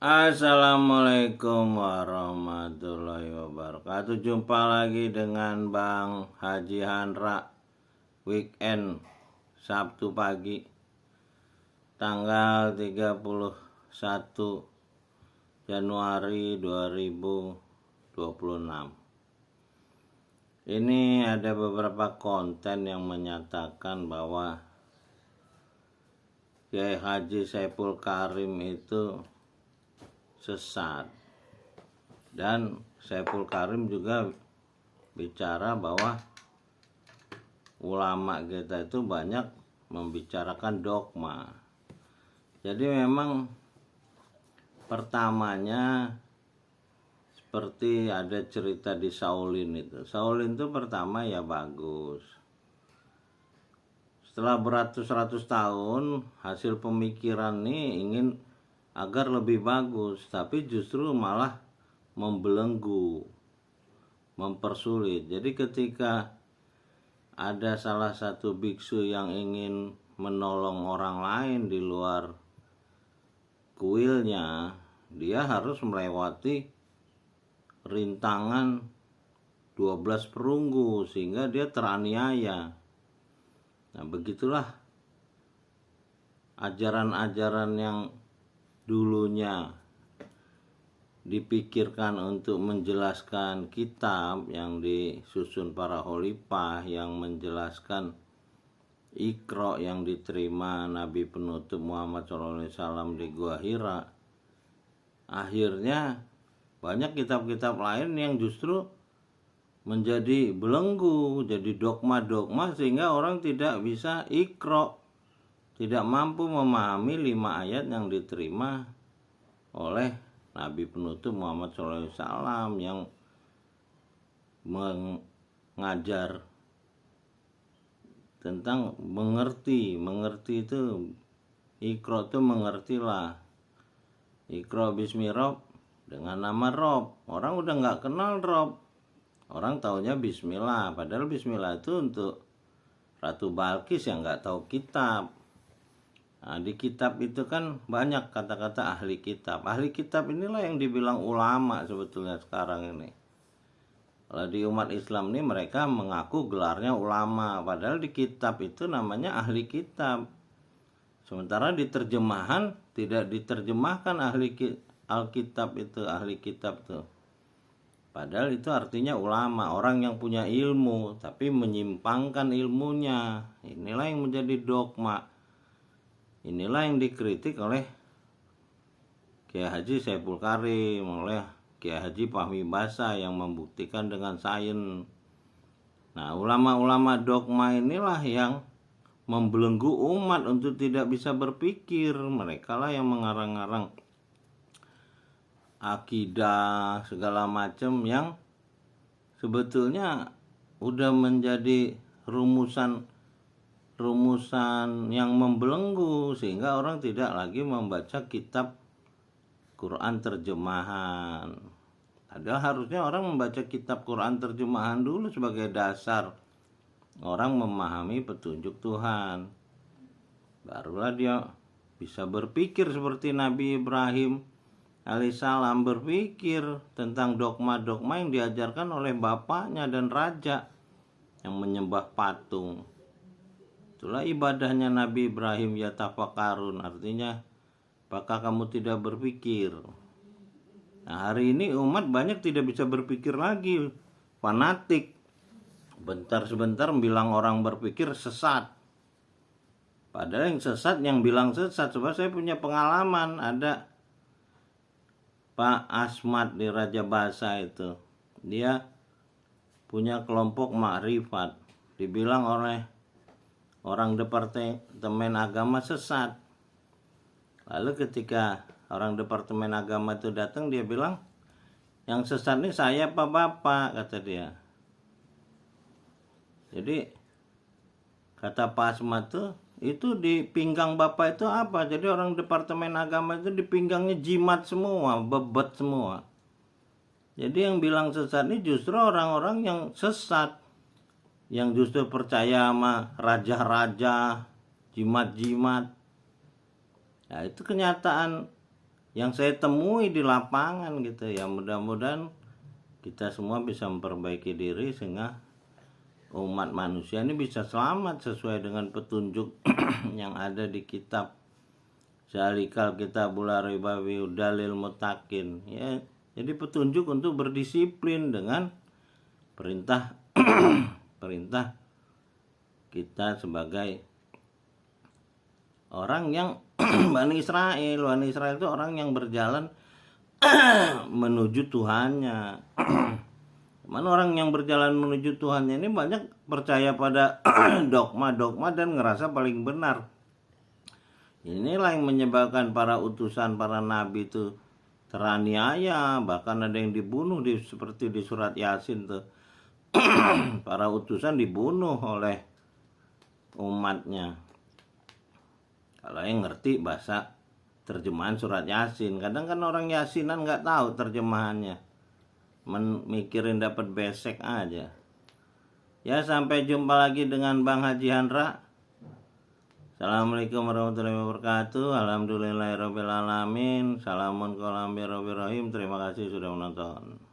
Assalamualaikum warahmatullahi wabarakatuh. Jumpa lagi dengan Bang Haji Handra. Weekend Sabtu pagi tanggal 31 Januari 2026. Ini ada beberapa konten yang menyatakan bahwa Kiai Haji Saiful Karim itu sesat, dan Saiful Karim juga bicara bahwa ulama kita itu banyak membicarakan dogma. Jadi memang pertamanya seperti ada cerita di Shaolin itu. Shaolin itu pertama ya bagus. Setelah beratus-ratus tahun hasil pemikiran nih ingin agar lebih bagus, tapi justru malah membelenggu, mempersulit. Jadi ketika ada salah satu biksu yang ingin menolong orang lain di luar kuilnya, dia harus melewati rintangan 12 perunggu sehingga dia teraniaya. Nah, begitulah ajaran-ajaran yang dulunya dipikirkan untuk menjelaskan kitab yang disusun para khalifah, yang menjelaskan Iqra yang diterima Nabi penutup Muhammad SAW di Gua Hira. Akhirnya banyak kitab-kitab lain yang justru menjadi belenggu, jadi dogma-dogma sehingga orang tidak bisa Iqra, tidak mampu memahami 5 ayat yang diterima oleh Nabi penutup Muhammad SAW yang mengajar tentang mengerti itu. Iqra itu mengertilah. Iqra bismi Rob, dengan nama Rob. Orang udah nggak kenal Rob, orang taunya Bismillah, padahal Bismillah itu untuk Ratu Balkis yang nggak tahu kitab. Nah, di kitab itu kan banyak kata-kata ahli kitab. Ahli kitab inilah yang dibilang ulama sebetulnya sekarang ini. Kalau di umat Islam ini mereka mengaku gelarnya ulama, padahal di kitab itu namanya ahli kitab. Sementara di terjemahan tidak diterjemahkan Alkitab itu, ahli kitab tuh. Padahal itu artinya ulama, orang yang punya ilmu tapi menyimpangkan ilmunya. Inilah yang menjadi dogma. Inilah yang dikritik oleh Kiai Haji Saiful Karim, oleh Kiai Haji Fahmi Basa yang membuktikan dengan sains. Nah, ulama-ulama dogma inilah yang membelenggu umat untuk tidak bisa berpikir. Mereka lah yang mengarang-arang akidah segala macam yang sebetulnya udah menjadi rumusan yang membelenggu sehingga orang tidak lagi membaca kitab Quran terjemahan. Padahal harusnya orang membaca kitab Quran terjemahan dulu sebagai dasar orang memahami petunjuk Tuhan. Barulah dia bisa berpikir seperti Nabi Ibrahim alaihissalam berpikir tentang dogma-dogma yang diajarkan oleh bapaknya dan raja yang menyembah patung. Itulah ibadahnya Nabi Ibrahim, ya tafakarun, artinya apakah kamu tidak berpikir. Nah, hari ini umat banyak tidak bisa berpikir lagi, fanatik. Bentar-sebentar bilang orang berpikir sesat. Padahal yang sesat, yang bilang sesat, sebab saya punya pengalaman. Ada Pak Asmat di Raja Basa itu, dia punya kelompok makrifat, dibilang oleh orang departemen agama sesat. Lalu ketika orang departemen agama itu datang, dia bilang, yang sesat ini saya apa bapak, kata dia. Jadi kata Pak Asmat tuh, itu di pinggang bapak itu apa? Jadi orang departemen agama itu di pinggangnya jimat semua, bebet semua. Jadi yang bilang sesat ini justru orang-orang yang sesat, yang justru percaya sama raja-raja, jimat-jimat. Nah, itu kenyataan yang saya temui di lapangan gitu ya. Mudah-mudahan kita semua bisa memperbaiki diri sehingga umat manusia ini bisa selamat sesuai dengan petunjuk yang ada di kitab Zalikal Kitabul la raiba fihi hudal muttaqin ya. Jadi petunjuk untuk berdisiplin dengan perintah perintah kita sebagai orang yang Bani Israel. Bani Israel itu orang yang berjalan menuju Tuhannya. Mana orang yang berjalan menuju Tuhannya ini banyak percaya pada dogma-dogma dan ngerasa paling benar. Inilah yang menyebabkan para utusan, para nabi itu teraniaya, bahkan ada yang dibunuh seperti di surat Yasin tuh. Para utusan dibunuh oleh umatnya. Kalau yang ngerti bahasa terjemahan surat Yasin, kadang kan orang Yasinan nggak tahu terjemahannya, mikirin dapat besek aja. Ya, sampai jumpa lagi dengan Bang Haji Handra. Assalamualaikum warahmatullahi wabarakatuh. Alhamdulillahirabbil alamin. Salamun qalam birrahim. Terima kasih sudah menonton.